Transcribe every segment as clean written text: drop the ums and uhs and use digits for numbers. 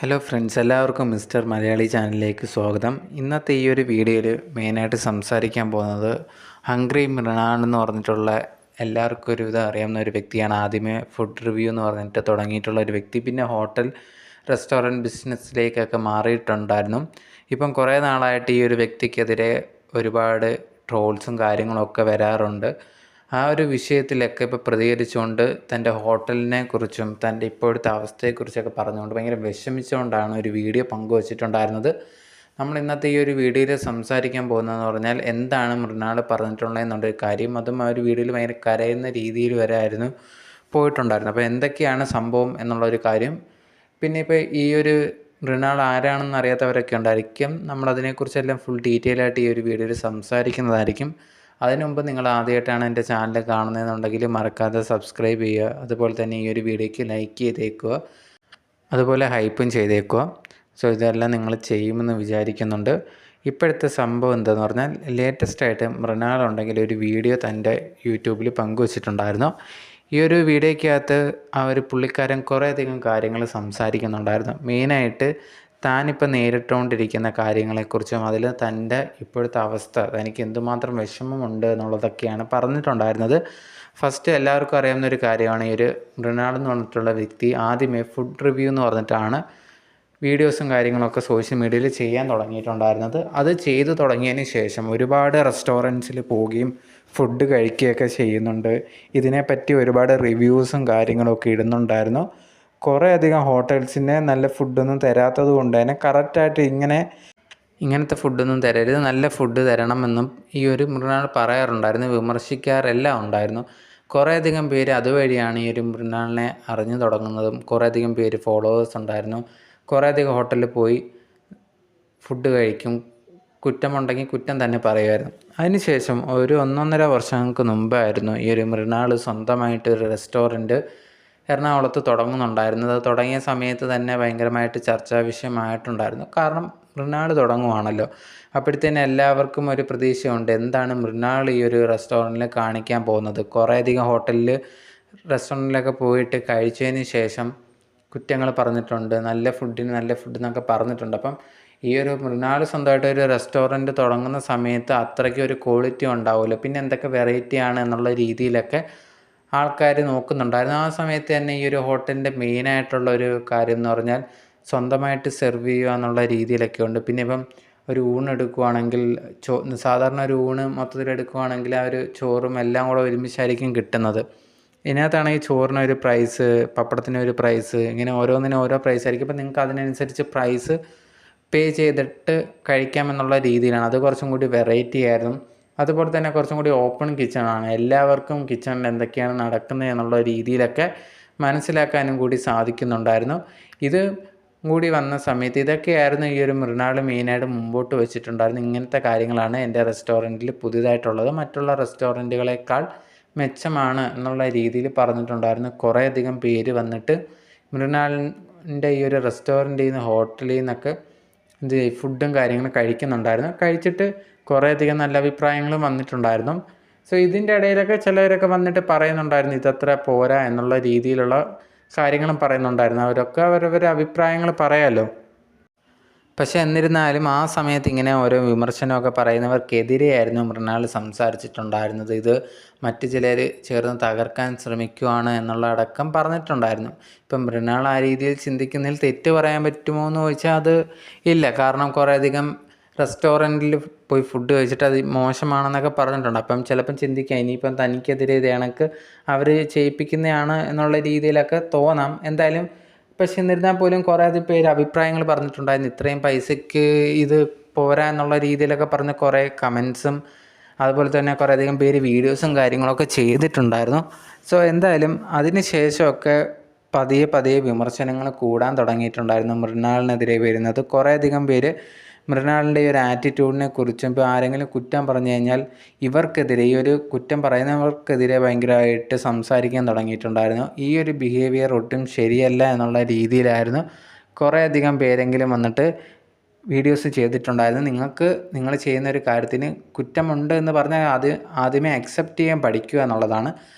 Hello friends, എല്ലാവർക്കും mister Malayali ചാനലിലേക്ക് സ്വാഗതം. ഇന്നത്തെ ഈ ഒരു വീഡിയോയിൽ മെയിനായിട്ട് സംസാരിക്കാൻ പോകുന്നത് ഹംഗ്രി മൃണാൾ എന്ന് പറഞ്ഞിട്ടുള്ള എല്ലാവർക്കും ഒരു ഇത് അറിയാവുന്ന ഒരു വ്യക്തിയാണ്. ആദ്യമേ ഫുഡ് റിവ്യൂ എന്ന് പറഞ്ഞിട്ട് തുടങ്ങിയിട്ടുള്ള ഒരു വ്യക്തി, പിന്നെ ഹോട്ടൽ റെസ്റ്റോറൻറ്റ് ബിസിനസ്സിലേക്കൊക്കെ മാറിയിട്ടുണ്ടായിരുന്നു. ഇപ്പം കുറേ നാളായിട്ട് ഈ ഒരു വ്യക്തിക്കെതിരെ ഒരുപാട് ട്രോൾസും കാര്യങ്ങളൊക്കെ വരാറുണ്ട്. ആ ഒരു വിഷയത്തിലൊക്കെ ഇപ്പോൾ പ്രതികരിച്ചുകൊണ്ട് തൻ്റെ ഹോട്ടലിനെ കുറിച്ചും തൻ്റെ ഇപ്പോഴത്തെ അവസ്ഥയെക്കുറിച്ചൊക്കെ പറഞ്ഞുകൊണ്ട് ഭയങ്കര വിഷമിച്ചുകൊണ്ടാണ് ഒരു വീഡിയോ പങ്കുവച്ചിട്ടുണ്ടായിരുന്നത്. നമ്മൾ ഇന്നത്തെ ഈ ഒരു വീഡിയോയിൽ സംസാരിക്കാൻ പോകുന്നതെന്ന് പറഞ്ഞാൽ എന്താണ് മൃണാൾ പറഞ്ഞിട്ടുള്ളതെന്നുള്ളൊരു കാര്യം. അതും ആ ഒരു വീഡിയോയിൽ ഭയങ്കര കരയുന്ന രീതിയിൽ വരെ ആയിരുന്നു പോയിട്ടുണ്ടായിരുന്നത്. അപ്പോൾ എന്തൊക്കെയാണ് സംഭവം എന്നുള്ളൊരു കാര്യം, പിന്നെ ഇപ്പോൾ ഈ ഒരു മൃണാൾ ആരാണെന്ന് അറിയാത്തവരൊക്കെ ഉണ്ടായിരിക്കും. നമ്മളതിനെക്കുറിച്ചെല്ലാം ഫുൾ ഡീറ്റെയിൽ ആയിട്ട് ഈ ഒരു വീഡിയോയിൽ സംസാരിക്കുന്നതായിരിക്കും. അതിനു മുമ്പ് നിങ്ങൾ ആദ്യമായിട്ടാണ് എൻ്റെ ചാനൽ കാണുന്നതെന്നുണ്ടെങ്കിൽ മറക്കാതെ സബ്സ്ക്രൈബ് ചെയ്യുക. അതുപോലെ തന്നെ ഈ ഒരു വീഡിയോയ്ക്ക് ലൈക്ക് ചെയ്തേക്കുക, അതുപോലെ ഹൈപ്പും ചെയ്തേക്കുക. സോ ഇതെല്ലാം നിങ്ങൾ ചെയ്യുമെന്ന് വിചാരിക്കുന്നുണ്ട്. ഇപ്പോഴത്തെ സംഭവം എന്താണെന്ന് പറഞ്ഞാൽ, ലേറ്റസ്റ്റായിട്ട് മൃണാൾ ഉണ്ടെങ്കിൽ ഒരു വീഡിയോ തൻ്റെ യൂട്യൂബിൽ പങ്കുവച്ചിട്ടുണ്ടായിരുന്നു. ഈ ഒരു വീഡിയോയ്ക്കകത്ത് ആ ഒരു പുള്ളിക്കാരൻ കുറേയധികം കാര്യങ്ങൾ സംസാരിക്കുന്നുണ്ടായിരുന്നു. മെയിനായിട്ട് താനിപ്പോൾ നേരിട്ടുകൊണ്ടിരിക്കുന്ന കാര്യങ്ങളെക്കുറിച്ചും അതിൽ തൻ്റെ ഇപ്പോഴത്തെ അവസ്ഥ, തനിക്ക് എന്തുമാത്രം വിഷമമുണ്ട് എന്നുള്ളതൊക്കെയാണ് പറഞ്ഞിട്ടുണ്ടായിരുന്നത്. ഫസ്റ്റ് എല്ലാവർക്കും അറിയാവുന്ന ഒരു കാര്യമാണ്, ഈ ഒരു മൃണാൾ എന്ന് പറഞ്ഞിട്ടുള്ള വ്യക്തി ആദ്യമേ ഫുഡ് റിവ്യൂ എന്ന് പറഞ്ഞിട്ടാണ് വീഡിയോസും കാര്യങ്ങളൊക്കെ സോഷ്യൽ മീഡിയയിൽ ചെയ്യാൻ തുടങ്ങിയിട്ടുണ്ടായിരുന്നത്. അത് ചെയ്തു തുടങ്ങിയതിന് ശേഷം ഒരുപാട് റെസ്റ്റോറൻറ്റ്സിൽ പോവുകയും ഫുഡ് കഴിക്കുകയൊക്കെ ചെയ്യുന്നുണ്ട്. ഇതിനെപ്പറ്റി ഒരുപാട് റിവ്യൂസും കാര്യങ്ങളൊക്കെ ഇടുന്നുണ്ടായിരുന്നു. കുറേയധികം ഹോട്ടൽസിന് നല്ല ഫുഡൊന്നും തരാത്തത് കൊണ്ട് തന്നെ കറക്റ്റായിട്ട് ഇങ്ങനത്തെ ഫുഡൊന്നും തരരുത്, നല്ല ഫുഡ് തരണമെന്നും ഈ ഒരു മൃണാൾ പറയാറുണ്ടായിരുന്നു, വിമർശിക്കാറെല്ലാം ഉണ്ടായിരുന്നു. കുറേയധികം പേര് അതുവഴിയാണ് ഈ ഒരു മൃണാളിനെ അറിഞ്ഞു തുടങ്ങുന്നതും. കുറേയധികം പേര് ഫോളോവേഴ്സ് ഉണ്ടായിരുന്നു. കുറേയധികം ഹോട്ടലിൽ പോയി ഫുഡ് കഴിക്കും, കുറ്റമുണ്ടെങ്കിൽ കുറ്റം തന്നെ പറയുമായിരുന്നു. അതിനുശേഷം ഒരു 1.5 വർഷങ്ങൾക്ക് മുമ്പായിരുന്നു ഈ ഒരു മൃണാൾ സ്വന്തമായിട്ട് ഒരു റെസ്റ്റോറൻറ്റ് എറണാകുളത്ത് തുടങ്ങുന്നുണ്ടായിരുന്നത്. അത് തുടങ്ങിയ സമയത്ത് തന്നെ ഭയങ്കരമായിട്ട് ചർച്ചാ വിഷയമായിട്ടുണ്ടായിരുന്നു. കാരണം മൃണാൾ തുടങ്ങുവാണല്ലോ, അപ്പോഴത്തേന് എല്ലാവർക്കും ഒരു പ്രതീക്ഷയുണ്ട്, എന്താണ് മൃണാൾ ഈ ഒരു റെസ്റ്റോറൻറ്റിൽ കാണിക്കാൻ പോകുന്നത്. കുറേയധികം റെസ്റ്റോറൻറ്റിലൊക്കെ പോയിട്ട് കഴിച്ചതിന് ശേഷം കുറ്റങ്ങൾ പറഞ്ഞിട്ടുണ്ട്, നല്ല ഫുഡ് എന്നൊക്കെ പറഞ്ഞിട്ടുണ്ട്. അപ്പം ഈ ഒരു മൃണാൾ സ്വന്തമായിട്ട് ഒരു റെസ്റ്റോറൻറ്റ് തുടങ്ങുന്ന സമയത്ത് അത്രയ്ക്ക് ഒരു ക്വാളിറ്റി ഉണ്ടാവില്ല, പിന്നെ എന്തൊക്കെ വെറൈറ്റിയാണ് എന്നുള്ള രീതിയിലൊക്കെ ആൾക്കാർ നോക്കുന്നുണ്ടായിരുന്നു. ആ സമയത്ത് തന്നെ ഈ ഒരു ഹോട്ടലിൻ്റെ മെയിനായിട്ടുള്ള ഒരു കാര്യം എന്ന് പറഞ്ഞാൽ സ്വന്തമായിട്ട് സെർവ് ചെയ്യുക എന്നുള്ള രീതിയിലൊക്കെ ഉണ്ട്. പിന്നെ ഇപ്പം ഒരു ഊണെടുക്കുകയാണെങ്കിൽ സാധാരണ ഒരു ഊണ് മൊത്തത്തിലെടുക്കുകയാണെങ്കിൽ ആ ഒരു ചോറും എല്ലാം കൂടെ ഒരുമിച്ചായിരിക്കും കിട്ടുന്നത്. ഇതിനകത്താണെങ്കിൽ ചോറിനൊരു പ്രൈസ്, പപ്പടത്തിനൊരു പ്രൈസ്, ഇങ്ങനെ ഓരോന്നിനും ഓരോ പ്രൈസ് ആയിരിക്കും. അപ്പം നിങ്ങൾക്ക് അതിനനുസരിച്ച് പ്രൈസ് പേ ചെയ്തിട്ട് കഴിക്കാമെന്നുള്ള രീതിയിലാണ്. അത് കുറച്ചും കൂടി വെറൈറ്റി ആയിരുന്നു. അതുപോലെ തന്നെ കുറച്ചും കൂടി ഓപ്പൺ കിച്ചണാണ്, എല്ലാവർക്കും കിച്ചണിൽ എന്തൊക്കെയാണ് നടക്കുന്നത് എന്നുള്ള രീതിയിലൊക്കെ മനസ്സിലാക്കാനും കൂടി സാധിക്കുന്നുണ്ടായിരുന്നു. ഇത് കൂടി വന്ന സമയത്ത് ഇതൊക്കെയായിരുന്നു ഈ ഒരു മൃണാൾ മെയിനായിട്ട് മുമ്പോട്ട് വെച്ചിട്ടുണ്ടായിരുന്നു. ഇങ്ങനത്തെ കാര്യങ്ങളാണ് എൻ്റെ റെസ്റ്റോറൻറ്റിൽ പുതിയതായിട്ടുള്ളത്, മറ്റുള്ള റെസ്റ്റോറൻറ്റുകളെക്കാൾ മെച്ചമാണ് എന്നുള്ള രീതിയിൽ പറഞ്ഞിട്ടുണ്ടായിരുന്നു. കുറേയധികം പേര് വന്നിട്ട് മൃണാളിൻ്റെ ഈ ഒരു റെസ്റ്റോറൻറ്റിൽ നിന്ന്, ഹോട്ടലിൽ നിന്നൊക്കെ ഫുഡും കാര്യങ്ങളും കഴിക്കുന്നുണ്ടായിരുന്നു. കഴിച്ചിട്ട് കുറേയധികം നല്ല അഭിപ്രായങ്ങളും വന്നിട്ടുണ്ടായിരുന്നു. സോ ഇതിൻ്റെ ഇടയിലൊക്കെ ചിലവരൊക്കെ വന്നിട്ട് പറയുന്നുണ്ടായിരുന്നു, ഇതത്ര പോരാ എന്നുള്ള രീതിയിലുള്ള കാര്യങ്ങളും പറയുന്നുണ്ടായിരുന്നു. അവരൊക്കെ അവരവരുടെ അഭിപ്രായങ്ങൾ പറയാമല്ലോ. പക്ഷേ എന്നിരുന്നാലും ആ സമയത്ത് ഇങ്ങനെ ഓരോ വിമർശനമൊക്കെ പറയുന്നവർക്കെതിരെയായിരുന്നു മൃണാൾ സംസാരിച്ചിട്ടുണ്ടായിരുന്നത്. ഇത് മറ്റു ചിലർ ചേർന്ന് തകർക്കാൻ ശ്രമിക്കുകയാണ് എന്നുള്ള അടക്കം പറഞ്ഞിട്ടുണ്ടായിരുന്നു. ഇപ്പം മൃണാൾ ആ രീതിയിൽ ചിന്തിക്കുന്നതിൽ തെറ്റ് പറയാൻ പറ്റുമോ എന്ന് ചോദിച്ചാൽ അത് ഇല്ല. കാരണം കുറേയധികം റെസ്റ്റോറൻറ്റിൽ പോയി ഫുഡ് കഴിച്ചിട്ട് അത് മോശമാണെന്നൊക്കെ പറഞ്ഞിട്ടുണ്ട്. അപ്പം ചിലപ്പം ചിന്തിക്കാം, ഇനിയിപ്പം തനിക്കെതിരെ ഇത് കണക്ക് അവർ ചെയ്യിപ്പിക്കുന്നതാണ് എന്നുള്ള രീതിയിലൊക്കെ തോന്നാം. എന്തായാലും പക്ഷെ എന്നിരുന്നാൽ പോലും കുറേ പേര് അഭിപ്രായങ്ങൾ പറഞ്ഞിട്ടുണ്ടായിരുന്നു. ഇത്രയും പൈസയ്ക്ക് ഇത് പോരാ എന്നുള്ള രീതിയിലൊക്കെ പറഞ്ഞ് കുറേ കമൻസും, അതുപോലെ തന്നെ കുറേയധികം പേര് വീഡിയോസും കാര്യങ്ങളൊക്കെ ചെയ്തിട്ടുണ്ടായിരുന്നു. സോ എന്തായാലും അതിന് ശേഷമൊക്കെ പതിയെ പതിയെ വിമർശനങ്ങൾ കൂടാൻ തുടങ്ങിയിട്ടുണ്ടായിരുന്നു മൃണാളിനെതിരെ വരുന്നത്. കുറേയധികം പേര് മൃണാളിൻ്റെ ഈ ഒരു ആറ്റിറ്റ്യൂഡിനെ കുറിച്ചും, ഇപ്പോൾ ആരെങ്കിലും കുറ്റം പറഞ്ഞു കഴിഞ്ഞാൽ ഇവർക്കെതിരെ, ഈ ഒരു കുറ്റം പറയുന്നവർക്കെതിരെ ഭയങ്കരമായിട്ട് സംസാരിക്കാൻ തുടങ്ങിയിട്ടുണ്ടായിരുന്നു. ഈ ഒരു ബിഹേവിയർ ഒട്ടും ശരിയല്ല എന്നുള്ള രീതിയിലായിരുന്നു കുറേയധികം പേരെങ്കിലും വന്നിട്ട് വീഡിയോസ് ചെയ്തിട്ടുണ്ടായിരുന്നു. നിങ്ങൾ ചെയ്യുന്നൊരു കാര്യത്തിന് കുറ്റമുണ്ട് എന്ന് പറഞ്ഞാൽ അത് ആദ്യമേ അക്സെപ്റ്റ് ചെയ്യാൻ പഠിക്കുക എന്നുള്ളതാണ്.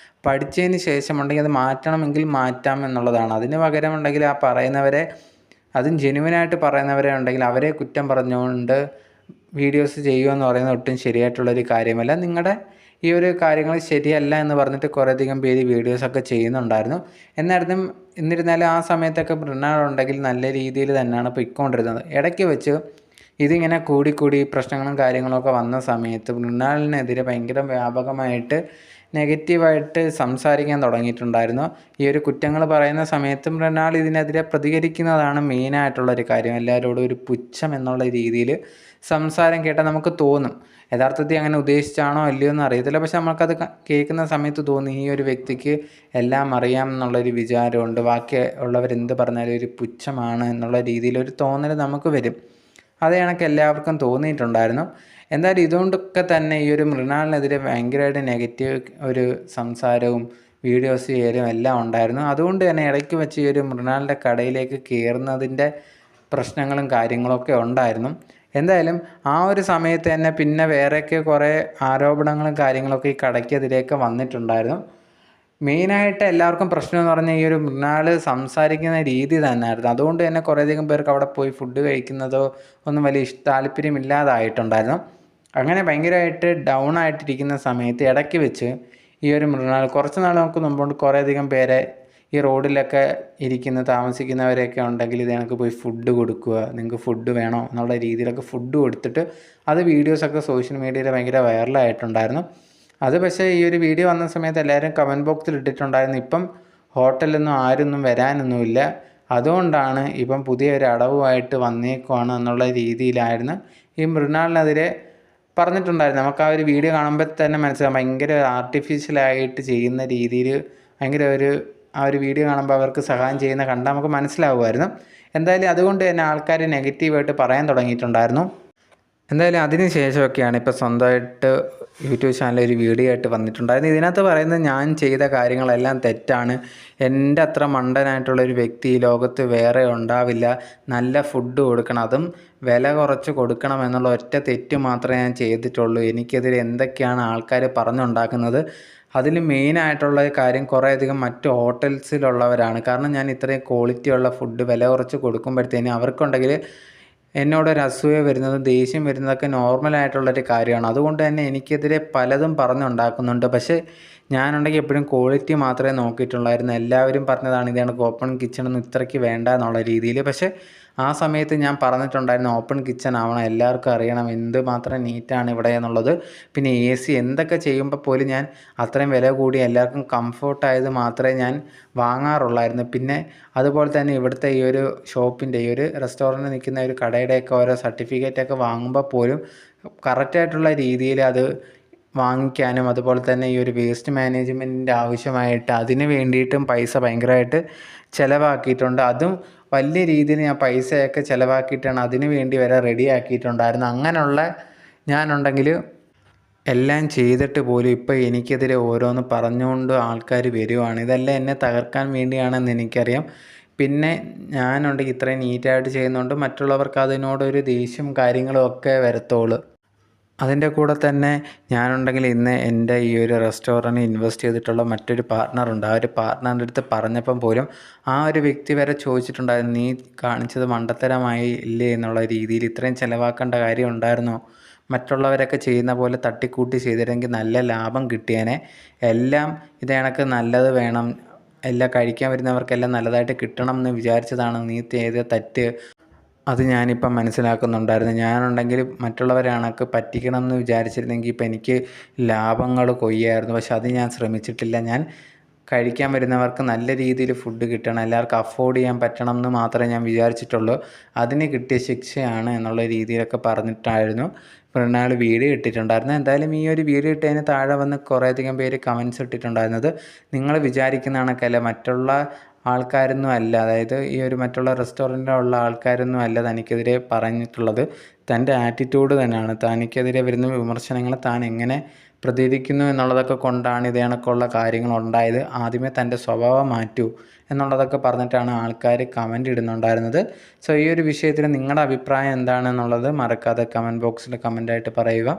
പഠിച്ചതിന് ശേഷമുണ്ടെങ്കിൽ അത് മാറ്റണമെങ്കിൽ മാറ്റാം എന്നുള്ളതാണ്. അതിന് പകരമുണ്ടെങ്കിൽ ആ പറയുന്നവരെ അതും ജെനുവിനായിട്ട് പറയുന്നവരെ ഉണ്ടെങ്കിൽ അവരെ കുറ്റം പറഞ്ഞുകൊണ്ട് വീഡിയോസ് ചെയ്യുകയെന്ന് പറയുന്നത് ഒട്ടും ശരിയായിട്ടുള്ളൊരു കാര്യമല്ല. നിങ്ങളുടെ ഈ ഒരു കാര്യങ്ങൾ ശരിയല്ല എന്ന് പറഞ്ഞിട്ട് കുറേയധികം പേര് വീഡിയോസൊക്കെ ചെയ്യുന്നുണ്ടായിരുന്നു. എന്നിരുന്നാലും ആ സമയത്തൊക്കെ മൃണാൾ ഉണ്ടെങ്കിൽ നല്ല രീതിയിൽ തന്നെയാണ് പൊയ്ക്കൊണ്ടിരുന്നത്. ഇടയ്ക്ക് വെച്ച് ഇതിങ്ങനെ കൂടിക്കൂടി പ്രശ്നങ്ങളും കാര്യങ്ങളൊക്കെ വന്ന സമയത്ത് മൃണാളിനെതിരെ ഭയങ്കര വ്യാപകമായിട്ട് നെഗറ്റീവായിട്ട് സംസാരിക്കാൻ തുടങ്ങിയിട്ടുണ്ടായിരുന്നു. ഈ ഒരു കുറ്റങ്ങൾ പറയുന്ന സമയത്ത് മൃണാൾ ഇതിനെതിരെ പ്രതികരിക്കുന്നതാണ് മെയിനായിട്ടുള്ളൊരു കാര്യം. എല്ലാവരോടും ഒരു പുച്ഛം എന്നുള്ള രീതിയിൽ സംസാരം കേട്ടാൽ നമുക്ക് തോന്നും. യഥാർത്ഥത്തിൽ അങ്ങനെ ഉദ്ദേശിച്ചാണോ അല്ലയോ എന്ന് അറിയത്തില്ല. പക്ഷെ നമുക്കത് കേൾക്കുന്ന സമയത്ത് തോന്നി ഈ ഒരു വ്യക്തിക്ക് എല്ലാം അറിയാം എന്നുള്ളൊരു വിചാരമുണ്ട്. ബാക്കി ഉള്ളവരെന്ത് പറഞ്ഞാലും ഒരു പുച്ഛമാണ് എന്നുള്ള രീതിയിലൊരു തോന്നൽ നമുക്ക് വരും. അത് കണക്ക് എല്ലാവർക്കും തോന്നിയിട്ടുണ്ടായിരുന്നു. എന്തായാലും ഇതുകൊണ്ടൊക്കെ തന്നെ ഈ ഒരു മൃണാളിനെതിരെ ഭയങ്കരമായിട്ട് നെഗറ്റീവ് ഒരു സംസാരവും വീഡിയോസ് ചെയ്യലും എല്ലാം ഉണ്ടായിരുന്നു. അതുകൊണ്ട് തന്നെ ഇടയ്ക്ക് വെച്ച് ഈ ഒരു മൃണാളിൻ്റെ കടയിലേക്ക് കയറുന്നതിൻ്റെ പ്രശ്നങ്ങളും കാര്യങ്ങളൊക്കെ ഉണ്ടായിരുന്നു. എന്തായാലും ആ ഒരു സമയത്ത് തന്നെ പിന്നെ വേറെയൊക്കെ കുറേ ആരോപണങ്ങളും കാര്യങ്ങളൊക്കെ ഈ കടയ്ക്കെതിരെയൊക്കെ വന്നിട്ടുണ്ടായിരുന്നു. മെയിനായിട്ട് എല്ലാവർക്കും പ്രശ്നമെന്ന് പറഞ്ഞാൽ ഈ ഒരു മൃണാൾ സംസാരിക്കുന്ന രീതി തന്നെയായിരുന്നു. അതുകൊണ്ട് തന്നെ കുറേയധികം പേർക്ക് അവിടെ പോയി ഫുഡ് കഴിക്കുന്നതോ ഒന്നും വലിയ താല്പര്യമില്ലാതായിട്ടുണ്ടായിരുന്നു. അങ്ങനെ ഭയങ്കരമായിട്ട് ഡൗൺ ആയിട്ടിരിക്കുന്ന സമയത്ത് ഇടയ്ക്ക് വെച്ച് ഈ ഒരു മൃണാൾ കുറച്ച് നാൾക്ക് മുമ്പ് കുറേയധികം പേരെ ഈ റോഡിലൊക്കെ താമസിക്കുന്നവരൊക്കെ ഉണ്ടെങ്കിൽ ഇത് കണക്ക് പോയി ഫുഡ് കൊടുക്കുക, നിങ്ങൾക്ക് ഫുഡ് വേണോ എന്നുള്ള രീതിയിലൊക്കെ ഫുഡ് കൊടുത്തിട്ട് അത് വീഡിയോസൊക്കെ സോഷ്യൽ മീഡിയയിൽ ഭയങ്കര വൈറലായിട്ടുണ്ടായിരുന്നു. അത് പക്ഷേ ഈ ഒരു വീഡിയോ വന്ന സമയത്ത് എല്ലാവരും കമൻറ്റ് ബോക്സിൽ ഇട്ടിട്ടുണ്ടായിരുന്നു, ഇപ്പം ഹോട്ടലൊന്നും ആരൊന്നും വരാനൊന്നുമില്ല, അതുകൊണ്ടാണ് ഇപ്പം പുതിയൊരു അടവുമായിട്ട് വന്നേക്കുവാണ് എന്നുള്ള രീതിയിലായിരുന്നു ഈ മൃണാളിനെതിരെ പറഞ്ഞിട്ടുണ്ടായിരുന്നു. നമുക്ക് ആ ഒരു വീഡിയോ കാണുമ്പോൾ തന്നെ മനസ്സിലാവും ഭയങ്കര ആർട്ടിഫിഷ്യലായിട്ട് ചെയ്യുന്ന രീതിയിൽ ഭയങ്കര ആ ഒരു വീഡിയോ കാണുമ്പോൾ അവർക്ക് സഹായം ചെയ്യുന്ന കണ്ടാൽ നമുക്ക് മനസ്സിലാവുമായിരുന്നു. എന്തായാലും അതുകൊണ്ട് തന്നെ ആൾക്കാർ നെഗറ്റീവായിട്ട് പറയാൻ തുടങ്ങിയിട്ടുണ്ടായിരുന്നു. എന്തായാലും അതിന് ശേഷമൊക്കെയാണ് ഇപ്പോൾ സ്വന്തമായിട്ട് യൂട്യൂബ് ചാനൽ ഒരു വീഡിയോ ആയിട്ട് വന്നിട്ടുണ്ടായിരുന്നു. ഇതിനകത്ത് പറയുന്നത് ഞാൻ ചെയ്ത കാര്യങ്ങളെല്ലാം തെറ്റാണ്, എൻ്റെ അത്ര മണ്ടനായിട്ടുള്ളൊരു വ്യക്തി ഈ ലോകത്ത് വേറെ ഉണ്ടാവില്ല, നല്ല ഫുഡ് കൊടുക്കണം, അതും വില കുറച്ച് കൊടുക്കണം എന്നുള്ള ഒറ്റ തെറ്റ് മാത്രമേ ഞാൻ ചെയ്തിട്ടുള്ളൂ, എനിക്കെതിരെ എന്തൊക്കെയാണ് ആൾക്കാർ പറഞ്ഞുണ്ടാക്കുന്നത്. അതിൽ മെയിനായിട്ടുള്ള കാര്യം കുറേയധികം മറ്റ് ഹോട്ടൽസിലുള്ളവരാണ്. കാരണം ഞാൻ ഇത്രയും ക്വാളിറ്റിയുള്ള ഫുഡ് വില കുറച്ച് കൊടുക്കുമ്പോഴത്തേനും അവർക്കുണ്ടെങ്കിൽ എന്നോടൊരു അസൂയ വരുന്നതും ദേഷ്യം വരുന്നതൊക്കെ നോർമലായിട്ടുള്ളൊരു കാര്യമാണ്. അതുകൊണ്ട് തന്നെ എനിക്കെതിരെ പലതും പറഞ്ഞുണ്ടാക്കുന്നുണ്ട്. പക്ഷേ ഞാനുണ്ടെങ്കിൽ എപ്പോഴും ക്വാളിറ്റി മാത്രമേ നോക്കിയിട്ടുള്ളായിരുന്നു. എല്ലാവരും പറഞ്ഞതാണ് ഇത് കണക്ക് ഓപ്പൺ കിച്ചണൊന്നും ഇത്രയ്ക്ക് വേണ്ട എന്നുള്ള രീതിയിൽ. പക്ഷേ ആ സമയത്ത് ഞാൻ പറഞ്ഞിട്ടുണ്ടായിരുന്നു ഓപ്പൺ കിച്ചൺ ആവണം, എല്ലാവർക്കും അറിയണം എന്ത് മാത്രം നീറ്റാണ് ഇവിടെ എന്നുള്ളത്. പിന്നെ AC എന്തൊക്കെ ചെയ്യുമ്പോൾ പോലും ഞാൻ അത്രയും വില കൂടി എല്ലാവർക്കും കംഫർട്ടായത് മാത്രമേ ഞാൻ വാങ്ങാറുള്ളായിരുന്നു. പിന്നെ അതുപോലെ തന്നെ ഇവിടുത്തെ ഈ ഒരു ഷോപ്പിൻ്റെ ഈ ഒരു റെസ്റ്റോറൻറ്റിൽ നിൽക്കുന്ന ഒരു കടയുടെയൊക്കെ ഓരോ സർട്ടിഫിക്കറ്റൊക്കെ വാങ്ങുമ്പോൾ പോലും കറക്റ്റായിട്ടുള്ള രീതിയിൽ അത് വാങ്ങിക്കാനും അതുപോലെ തന്നെ ഈ ഒരു വേസ്റ്റ് മാനേജ്മെൻറ്റിൻ്റെ ആവശ്യമായിട്ട് അതിന് വേണ്ടിയിട്ടും പൈസ ഭയങ്കരമായിട്ട് ചിലവാക്കിയിട്ടുണ്ട്. അതും വലിയ രീതിയിൽ ഞാൻ പൈസയൊക്കെ ചിലവാക്കിയിട്ടാണ് അതിന് വേണ്ടി വരെ റെഡി ആക്കിയിട്ടുണ്ടായിരുന്നു. അങ്ങനെയുള്ള ഞാനുണ്ടെങ്കിൽ എല്ലാം ചെയ്തിട്ട് പോലും ഇപ്പോൾ എനിക്കെതിരെ ഓരോന്ന് പറഞ്ഞുകൊണ്ട് ആൾക്കാർ വരുവാണ്. ഇതെല്ലാം എന്നെ തകർക്കാൻ വേണ്ടിയാണെന്ന് എനിക്കറിയാം. പിന്നെ ഞാനുണ്ടെങ്കിൽ ഇത്രയും നീറ്റായിട്ട് ചെയ്യുന്നതുകൊണ്ട് മറ്റുള്ളവർക്ക് അതിനോടൊരു ദേഷ്യം കാര്യങ്ങളും ഒക്കെ വരത്തുള്ളൂ. അതിൻ്റെ കൂടെ തന്നെ ഞാനുണ്ടെങ്കിൽ ഇന്ന് എൻ്റെ ഈ ഒരു റെസ്റ്റോറൻറ്റിൽ ഇൻവെസ്റ്റ് ചെയ്തിട്ടുള്ള മറ്റൊരു പാർട്ട്ണറുണ്ട്. ആ ഒരു പാർട്ട്ണറിൻ്റെ അടുത്ത് പറഞ്ഞപ്പം പോലും ആ ഒരു വ്യക്തി വരെ ചോദിച്ചിട്ടുണ്ടായിരുന്നു, നീ കാണിച്ചത് മണ്ടത്തരമായി ഇല്ലേ എന്നുള്ള രീതിയിൽ, ഇത്രയും ചിലവാക്കേണ്ട കാര്യം ഉണ്ടായിരുന്നോ, മറ്റുള്ളവരൊക്കെ ചെയ്യുന്ന പോലെ തട്ടിക്കൂട്ടി ചെയ്തിരുന്നെങ്കിൽ നല്ല ലാഭം കിട്ടിയേനെ, എല്ലാം ഇത് കണക്ക് നല്ലത് വേണം, എല്ലാം കഴിക്കാൻ വരുന്നവർക്കെല്ലാം നല്ലതായിട്ട് കിട്ടണം എന്ന് വിചാരിച്ചതാണ് നീ ചെയ്ത തെറ്റ്, അത് ഞാനിപ്പം മനസ്സിലാക്കുന്നുണ്ടായിരുന്നു. ഞാനുണ്ടെങ്കിൽ മറ്റുള്ളവരെ കണക്ക് പറ്റിക്കണം എന്ന് വിചാരിച്ചിരുന്നെങ്കിൽ ഇപ്പം എനിക്ക് ലാഭങ്ങൾ കൊയ്യായിരുന്നു. പക്ഷെ അത് ഞാൻ ശ്രമിച്ചിട്ടില്ല. ഞാൻ കഴിക്കാൻ വരുന്നവർക്ക് നല്ല രീതിയിൽ ഫുഡ് കിട്ടണം, എല്ലാവർക്കും അഫോർഡ് ചെയ്യാൻ പറ്റണം എന്ന് മാത്രമേ ഞാൻ വിചാരിച്ചിട്ടുള്ളൂ. അതിന് കിട്ടിയ ശിക്ഷയാണ് എന്നുള്ള രീതിയിലൊക്കെ പറഞ്ഞിട്ടായിരുന്നു മൃണാൾ വീഡിയോ ഇട്ടിട്ടുണ്ടായിരുന്നു. എന്തായാലും ഈ ഒരു വീഡിയോ ഇട്ടതിന് താഴെ വന്ന് കുറേയധികം പേര് കമൻസ് ഇട്ടിട്ടുണ്ടായിരുന്നത്, നിങ്ങൾ വിചാരിക്കുന്ന കണക്കല്ല, മറ്റുള്ള ആൾക്കാരൊന്നും അല്ല, അതായത് ഈ ഒരു മറ്റുള്ള റെസ്റ്റോറൻറ്റിലുള്ള ആൾക്കാരൊന്നും അല്ല തനിക്കെതിരെ പറഞ്ഞിട്ടുള്ളത്, തൻ്റെ ആറ്റിറ്റ്യൂഡ് തന്നെയാണ്, തനിക്കെതിരെ വരുന്ന വിമർശനങ്ങൾ താൻ എങ്ങനെ പ്രതികരിക്കുന്നു എന്നുള്ളതൊക്കെ കൊണ്ടാണ് ഇത് കണക്കുള്ള കാര്യങ്ങളുണ്ടായത്, ആദ്യമേ തൻ്റെ സ്വഭാവം മാറ്റൂ എന്നുള്ളതൊക്കെ പറഞ്ഞിട്ടാണ് ആൾക്കാർ കമൻ്റ് ഇടുന്നുണ്ടായിരുന്നത്. സോ ഈ ഒരു വിഷയത്തിൽ നിങ്ങളുടെ അഭിപ്രായം എന്താണെന്നുള്ളത് മറക്കാതെ കമൻറ്റ് ബോക്സിൽ കമൻ്റായിട്ട് പറയുക.